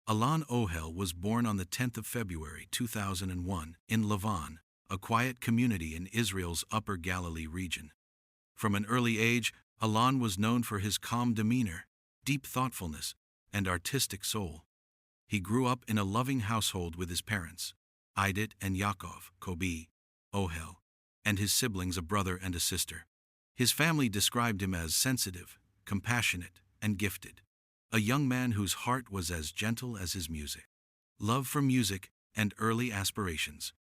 Alon Ohel was born on the 10th of February 2001 in Lavon, a quiet community in Israel's Upper Galilee region. From an early age, Alon was known for his calm demeanor, deep thoughtfulness, and artistic soul. He grew up in a loving household with his parents, Idit and Yaakov, Kobi, Ohel, and his siblings, a brother and a sister. His family described him as sensitive, compassionate, and gifted, a young man whose heart was as gentle as his music. Love for music and early aspirations.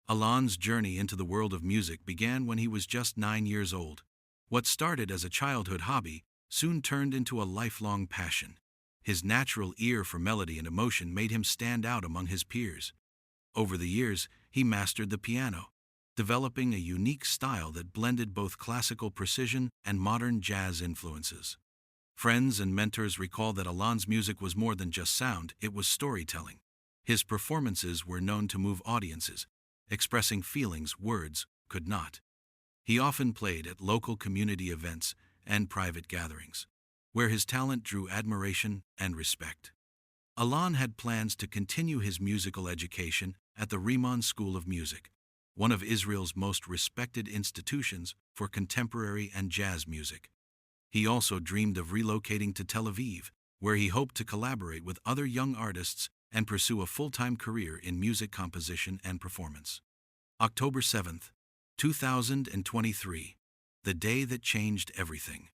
Alon's journey into the world of music began when he was just 9 years old. What started as a childhood hobby soon turned into a lifelong passion. His natural ear for melody and emotion made him stand out among his peers. Over the years, he mastered the piano, developing a unique style that blended both classical precision and modern jazz influences. Friends and mentors recall that Alon's music was more than just sound, it was storytelling. His performances were known to move audiences, expressing feelings words could not. He often played at local community events and private gatherings, where his talent drew admiration and respect. Alon had plans to continue his musical education at the Rimon School of Music, one of Israel's most respected institutions for contemporary and jazz music. He also dreamed of relocating to Tel Aviv, where he hoped to collaborate with other young artists and pursue a full-time career in music composition and performance. October 7th, 2023, the day that changed everything.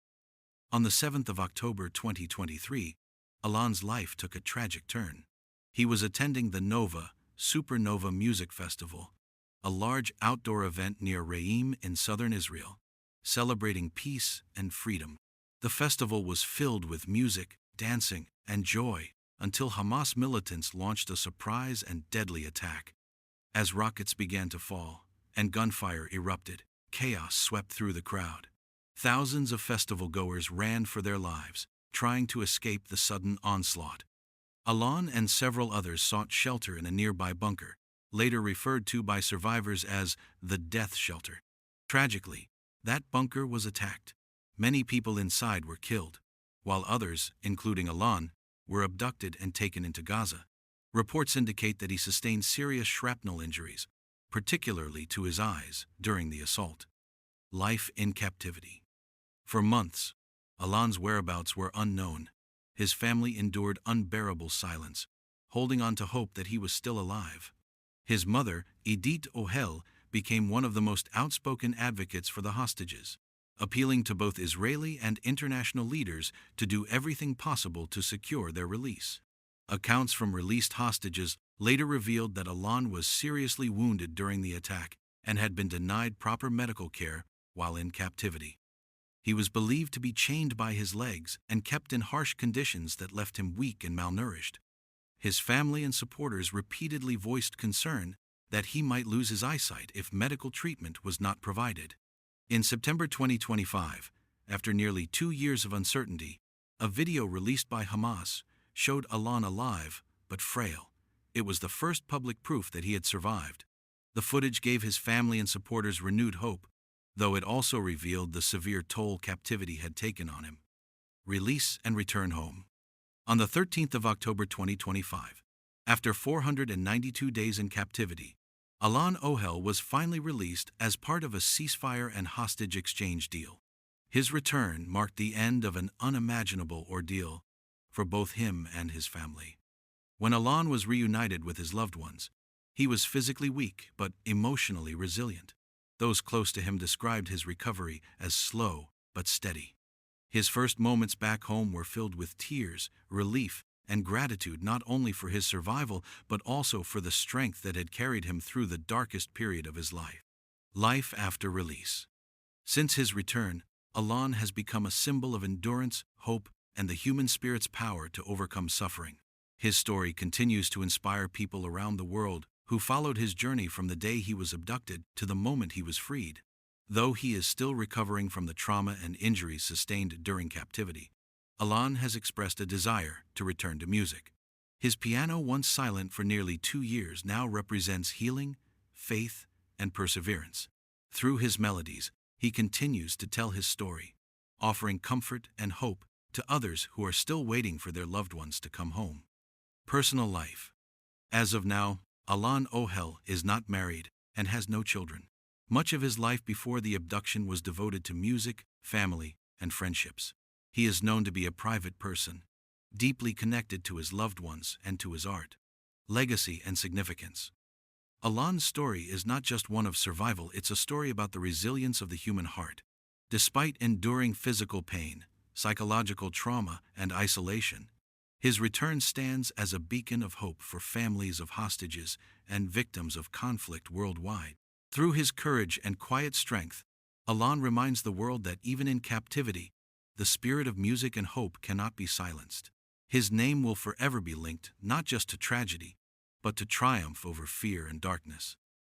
On the 7th of October 2023, Alon's life took a tragic turn. He was attending the Nova Supernova Music Festival, a large outdoor event near Re'im in southern Israel, celebrating peace and freedom. The festival was filled with music, dancing, and joy, until Hamas militants launched a surprise and deadly attack. As rockets began to fall and gunfire erupted, chaos swept through the crowd. Thousands of festival-goers ran for their lives, trying to escape the sudden onslaught. Alon and several others sought shelter in a nearby bunker, later referred to by survivors as the death shelter. Tragically, that bunker was attacked. Many people inside were killed, while others, including Alon, were abducted and taken into Gaza. Reports indicate that he sustained serious shrapnel injuries, particularly to his eyes, during the assault. Life in captivity. For months, Alon's whereabouts were unknown. His family endured unbearable silence, holding on to hope that he was still alive. His mother, Idit Ohel, became one of the most outspoken advocates for the hostages, appealing to both Israeli and international leaders to do everything possible to secure their release. Accounts from released hostages later revealed that Alon was seriously wounded during the attack and had been denied proper medical care while in captivity. He was believed to be chained by his legs and kept in harsh conditions that left him weak and malnourished. His family and supporters repeatedly voiced concern that he might lose his eyesight if medical treatment was not provided. In September 2025, after nearly 2 years of uncertainty, a video released by Hamas showed Alon alive but frail. It was the first public proof that he had survived. The footage gave his family and supporters renewed hope, though it also revealed the severe toll captivity had taken on him. Release and return home. On the 13th of October 2025, after 492 days in captivity, Alon Ohel was finally released as part of a ceasefire and hostage exchange deal. His return marked the end of an unimaginable ordeal for both him and his family. When Alon was reunited with his loved ones, he was physically weak but emotionally resilient. Those close to him described his recovery as slow but steady. His first moments back home were filled with tears, relief, and gratitude not only for his survival but also for the strength that had carried him through the darkest period of his life. Life after release. Since his return, Alon has become a symbol of endurance, hope, and the human spirit's power to overcome suffering. His story continues to inspire people around the world who followed his journey from the day he was abducted to the moment he was freed. Though he is still recovering from the trauma and injuries sustained during captivity, Alon has expressed a desire to return to music. His piano, once silent for nearly 2 years, now represents healing, faith, and perseverance. Through his melodies, he continues to tell his story, offering comfort and hope to others who are still waiting for their loved ones to come home. Personal life. As of now, Alon Ohel is not married and has no children. Much of his life before the abduction was devoted to music, family, and friendships. He is known to be a private person, deeply connected to his loved ones and to his art. Legacy and significance. Alon's story is not just one of survival, it's a story about the resilience of the human heart. Despite enduring physical pain, psychological trauma, and isolation, his return stands as a beacon of hope for families of hostages and victims of conflict worldwide. Through his courage and quiet strength, Alon reminds the world that even in captivity, the spirit of music and hope cannot be silenced. His name will forever be linked not just to tragedy, but to triumph over fear and darkness.